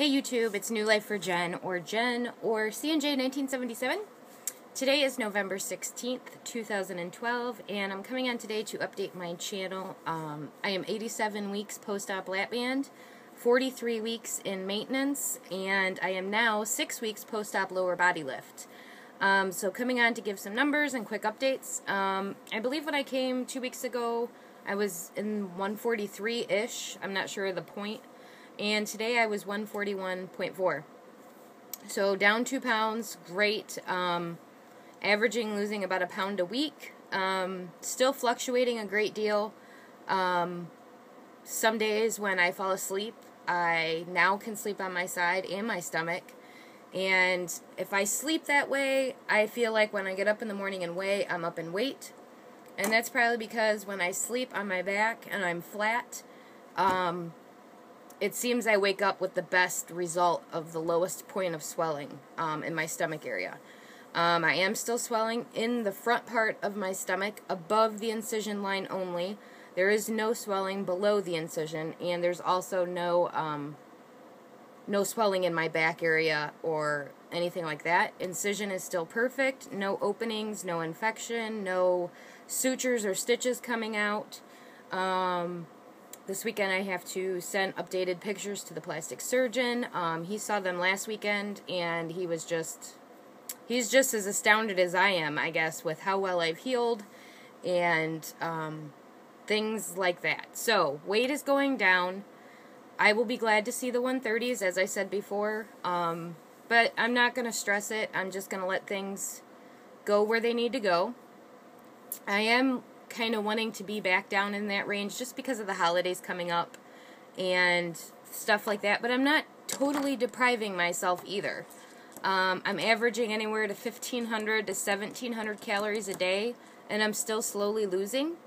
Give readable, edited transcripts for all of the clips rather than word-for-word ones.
Hey YouTube, it's New Life for Jen or CNJ 1977. Today is November 16th, 2012, and I'm coming on today to update my channel. I am 87 weeks post-op Lapband, 43 weeks in maintenance, and I am now 6 weeks post-op lower body lift. So coming on to give some numbers and quick updates. I believe when I came 2 weeks ago, I was in 143-ish. I'm not sure of the point. And today I was 141.4. So down 2 pounds, great. Averaging losing about a pound a week. Still fluctuating a great deal. Some days when I fall asleep, I now can sleep on my side and my stomach. And if I sleep that way, I feel like when I get up in the morning and weigh, I'm up in weight. And that's probably because when I sleep on my back and I'm flat, it seems I wake up with the best result of the lowest point of swelling in my stomach area. I am still swelling in the front part of my stomach, above the incision line only. There is no swelling below the incision, and there's also no swelling in my back area or anything like that. Incision is still perfect, no openings, no infection, no sutures or stitches coming out. This weekend I have to send updated pictures to the plastic surgeon. He saw them last weekend, and he's just as astounded as I am, I guess, with how well I've healed and things like that. So, weight is going down. I will be glad to see the 130s, as I said before, but I'm not going to stress it. I'm just going to let things go where they need to go. I am kind of wanting to be back down in that range just because of the holidays coming up and stuff like that, but I'm not totally depriving myself either. I'm averaging anywhere to 1,500 to 1,700 calories a day, and I'm still slowly losing.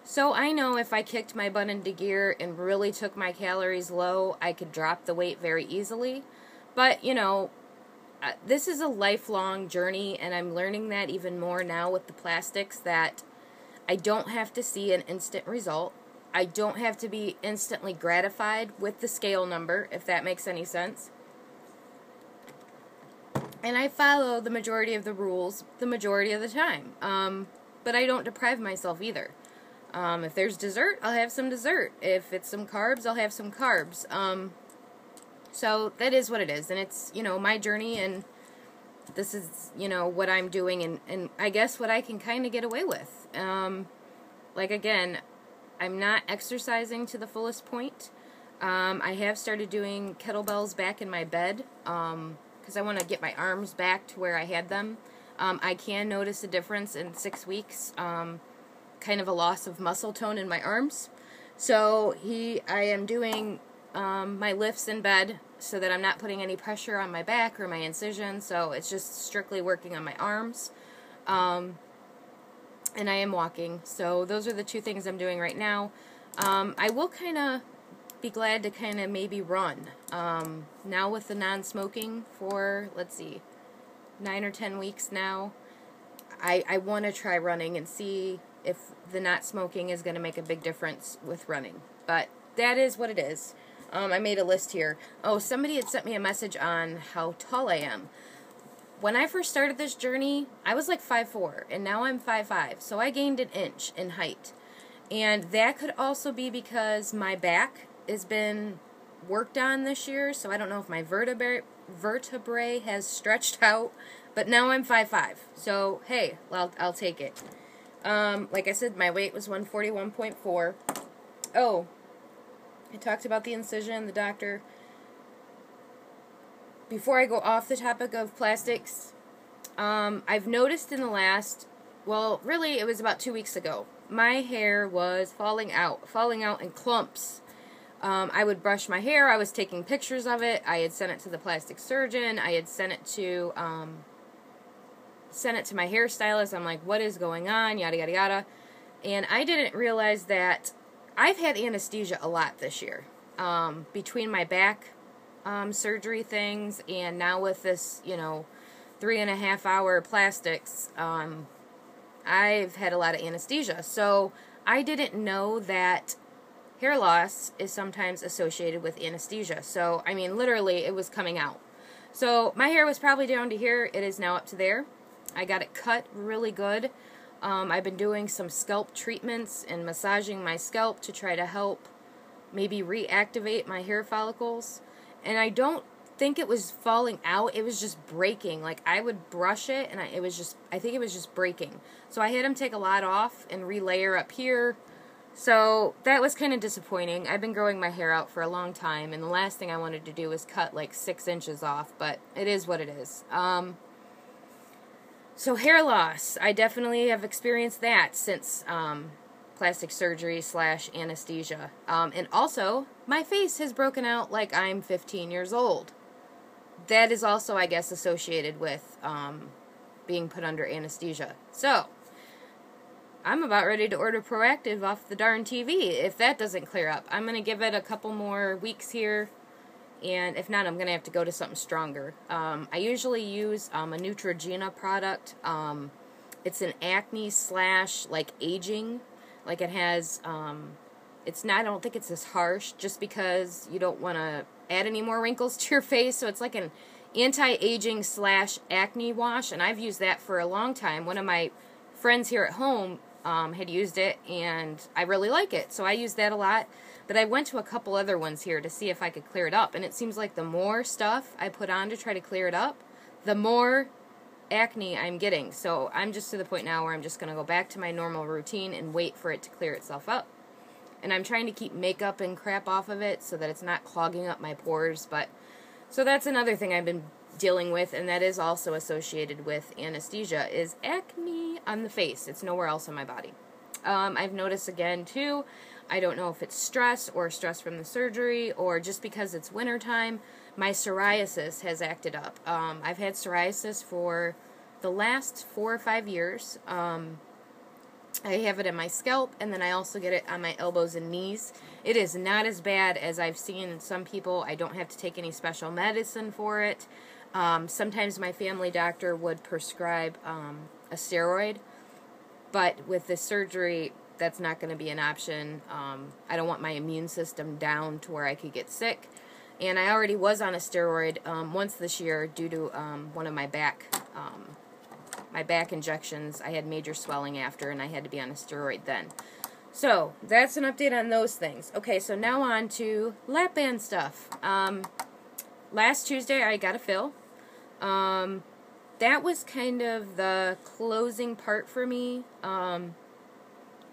So I know if I kicked my butt into gear and really took my calories low, I could drop the weight very easily. But, you know, this is a lifelong journey, and I'm learning that even more now with the plastics, that I don't have to see an instant result. I don't have to be instantly gratified with the scale number, if that makes any sense. And I follow the majority of the rules the majority of the time. But I don't deprive myself either. If there's dessert, I'll have some dessert. If it's some carbs, I'll have some carbs. So that is what it is. And it's, you know, my journey, and this is, you know, what I'm doing, and I guess what I can kind of get away with. Like, again, I'm not exercising to the fullest point. I have started doing kettlebells back in my bed, because I want to get my arms back to where I had them. I can notice a difference in 6 weeks, kind of a loss of muscle tone in my arms. So I am doing my lifts in bed so that I'm not putting any pressure on my back or my incision, so it's just strictly working on my arms. And I am walking, so those are the two things I'm doing right now. I will kind of be glad to kind of maybe run. Now with the non-smoking for, let's see, 9 or 10 weeks now, I want to try running and see if the not smoking is going to make a big difference with running. But that is what it is. I made a list here. Oh, somebody had sent me a message on how tall I am. When I first started this journey, I was like 5'4", and now I'm 5'5", so I gained an inch in height. And that could also be because my back has been worked on this year, so I don't know if my vertebrae has stretched out, but now I'm 5'5", so hey, well, I'll take it. Like I said, my weight was 141.4. Oh, I talked about the incision, the doctor. Before I go off the topic of plastics, I've noticed in the last, well, really, it was about 2 weeks ago, my hair was falling out in clumps. I would brush my hair, I was taking pictures of it, I had sent it to the plastic surgeon, I had sent it to my hairstylist. I'm like, what is going on, yada, yada, yada. And I didn't realize that I've had anesthesia a lot this year, between my back surgery things, and now with this, you know, 3.5-hour plastics, I've had a lot of anesthesia. So I didn't know that hair loss is sometimes associated with anesthesia. So, I mean, literally, it was coming out. So, my hair was probably down to here. It is now up to there. I got it cut really good. I've been doing some scalp treatments and massaging my scalp to try to help maybe reactivate my hair follicles. And I don't think it was falling out. It was just breaking. Like, I would brush it, and I think it was just breaking. So I had him take a lot off and relayer up here. So that was kind of disappointing. I've been growing my hair out for a long time, and the last thing I wanted to do was cut like 6 inches off, but it is what it is. So hair loss, I definitely have experienced that since plastic surgery / anesthesia. And also, my face has broken out like I'm 15 years old. That is also, I guess, associated with being put under anesthesia. So, I'm about ready to order Proactive off the darn TV if that doesn't clear up. I'm going to give it a couple more weeks here, and if not, I'm going to have to go to something stronger. I usually use a Neutrogena product. It's an acne / like aging. Like, it has, it's not, I don't think it's as harsh, just because you don't want to add any more wrinkles to your face. So it's like an anti-aging / acne wash, and I've used that for a long time. One of my friends here at home had used it, and I really like it, so I use that a lot. But I went to a couple other ones here to see if I could clear it up, and it seems like the more stuff I put on to try to clear it up, the more acne I'm getting. So I'm just to the point now where I'm just going to go back to my normal routine and wait for it to clear itself up. And I'm trying to keep makeup and crap off of it so that it's not clogging up my pores. But so that's another thing I've been dealing with, and that is also associated with anesthesia, is acne on the face. It's nowhere else in my body. I've noticed again too, I don't know if it's stress or stress from the surgery or just because it's wintertime, my psoriasis has acted up. I've had psoriasis for the last 4 or 5 years. I have it in my scalp, and then I also get it on my elbows and knees. It is not as bad as I've seen in some people. I don't have to take any special medicine for it. Sometimes my family doctor would prescribe a steroid, but with the surgery, that's not going to be an option. I don't want my immune system down to where I could get sick. And I already was on a steroid once this year due to one of my back injections. I had major swelling after, and I had to be on a steroid then. So, that's an update on those things. Okay, so now on to Lapband stuff. Last Tuesday, I got a fill. That was kind of the closing part for me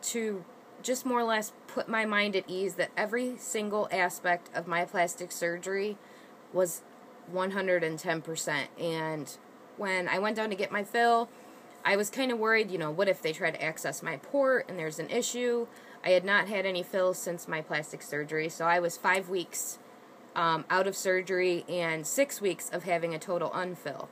to just more or less put my mind at ease that every single aspect of my plastic surgery was 110%. And when I went down to get my fill, I was kind of worried, you know, what if they try to access my port and there's an issue? I had not had any fills since my plastic surgery, so I was 5 weeks out of surgery and 6 weeks of having a total unfill.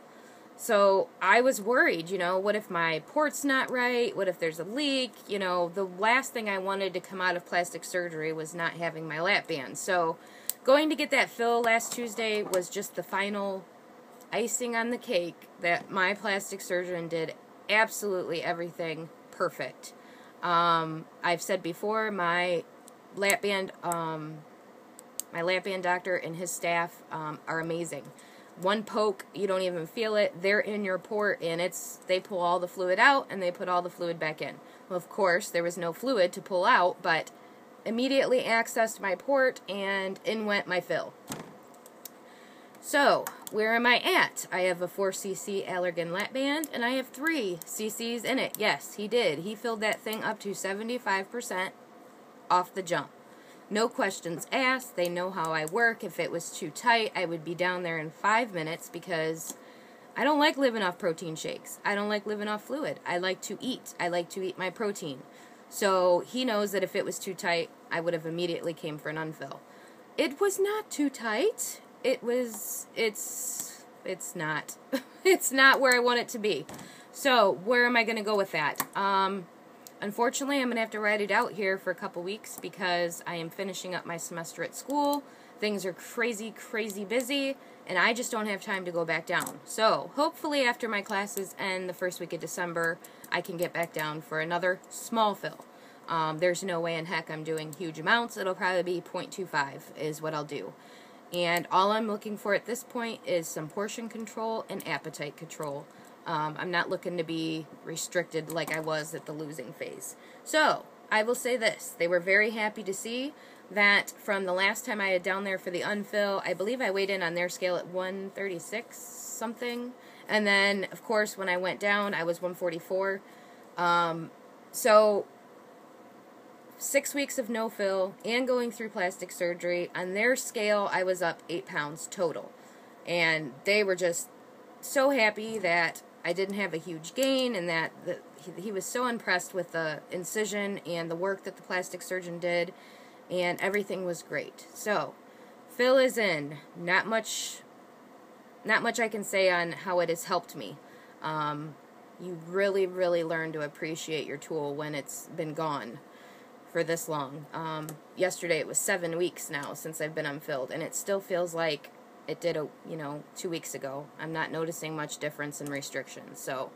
So I was worried, you know, what if my port's not right? What if there's a leak? You know, the last thing I wanted to come out of plastic surgery was not having my lap band. So going to get that fill last Tuesday was just the final icing on the cake that my plastic surgeon did absolutely everything perfect. I've said before, my lap band doctor and his staff are amazing. One poke, you don't even feel it. They're in your port, and they pull all the fluid out, and they put all the fluid back in. Well, of course, there was no fluid to pull out, but immediately accessed my port, and in went my fill. So, where am I at? I have a 4cc Allergan lap band, and I have 3 cc's in it. Yes, he did. He filled that thing up to 75% off the jump. No questions asked. They know how I work. If it was too tight, I would be down there in 5 minutes because I don't like living off protein shakes. I don't like living off fluid. I like to eat. I like to eat my protein. So he knows that if it was too tight, I would have immediately came for an unfill. It was not too tight. It's not. It's not where I want it to be. So where am I going to go with that? Unfortunately, I'm going to have to ride it out here for a couple weeks because I am finishing up my semester at school. Things are crazy, crazy busy, and I just don't have time to go back down. So, hopefully after my classes end the first week of December, I can get back down for another small fill. There's no way in heck I'm doing huge amounts. It'll probably be 0.25 is what I'll do. And all I'm looking for at this point is some portion control and appetite control. I'm not looking to be restricted like I was at the losing phase. So, I will say this. They were very happy to see that from the last time I had down there for the unfill, I believe I weighed in on their scale at 136 something. And then, of course, when I went down, I was 144. So 6 weeks of no fill and going through plastic surgery. On their scale, I was up 8 pounds total. And they were just so happy that I didn't have a huge gain, and that he was so impressed with the incision and the work that the plastic surgeon did, and everything was great. So, fill is in. Not much I can say on how it has helped me. You really, really learn to appreciate your tool when it's been gone for this long. Yesterday it was 7 weeks now since I've been unfilled, and it still feels like it did, 2 weeks ago. I'm not noticing much difference in restrictions. So,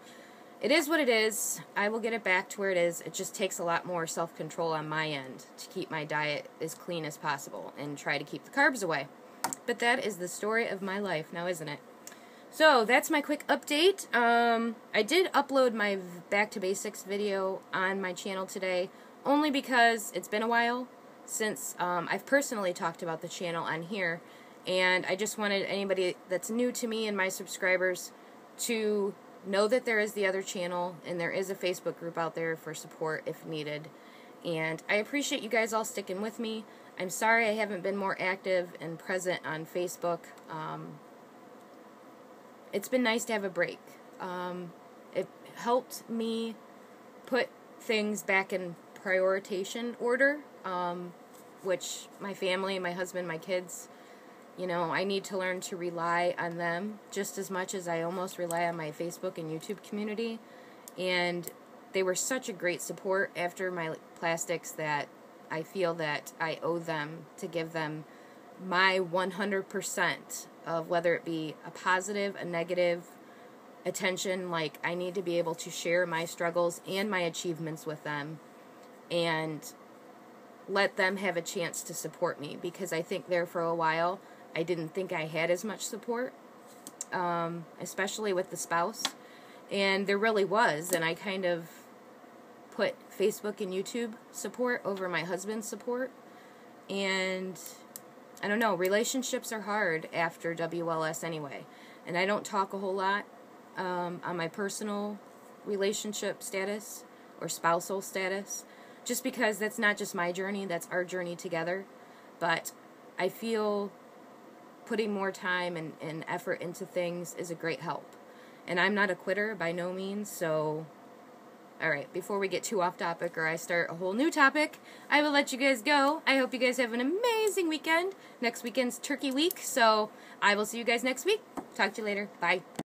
it is what it is. I will get it back to where it is. It just takes a lot more self-control on my end to keep my diet as clean as possible and try to keep the carbs away. But that is the story of my life now, isn't it? So, that's my quick update. I did upload my Back to Basics video on my channel today, only because it's been a while since I've personally talked about the channel on here, and I just wanted anybody that's new to me and my subscribers to know that there is the other channel, and there is a Facebook group out there for support if needed. And I appreciate you guys all sticking with me. I'm sorry I haven't been more active and present on Facebook. It's been nice to have a break. It helped me put things back in prioritization order, which my family, my husband, my kids, I need to learn to rely on them just as much as I almost rely on my Facebook and YouTube community. And they were such a great support after my plastics that I feel that I owe them to give them my 100% of whether it be a positive, a negative attention. Like, I need to be able to share my struggles and my achievements with them and let them have a chance to support me, because I think there for a while I didn't think I had as much support, especially with the spouse, and there really was, and I kind of put Facebook and YouTube support over my husband's support, and I don't know, relationships are hard after WLS anyway, and I don't talk a whole lot on my personal relationship status or spousal status, just because that's not just my journey, that's our journey together. But I feel putting more time and effort into things is a great help. And I'm not a quitter by no means, so alright, before we get too off topic or I start a whole new topic, I will let you guys go. I hope you guys have an amazing weekend. Next weekend's Turkey Week, so I will see you guys next week. Talk to you later. Bye.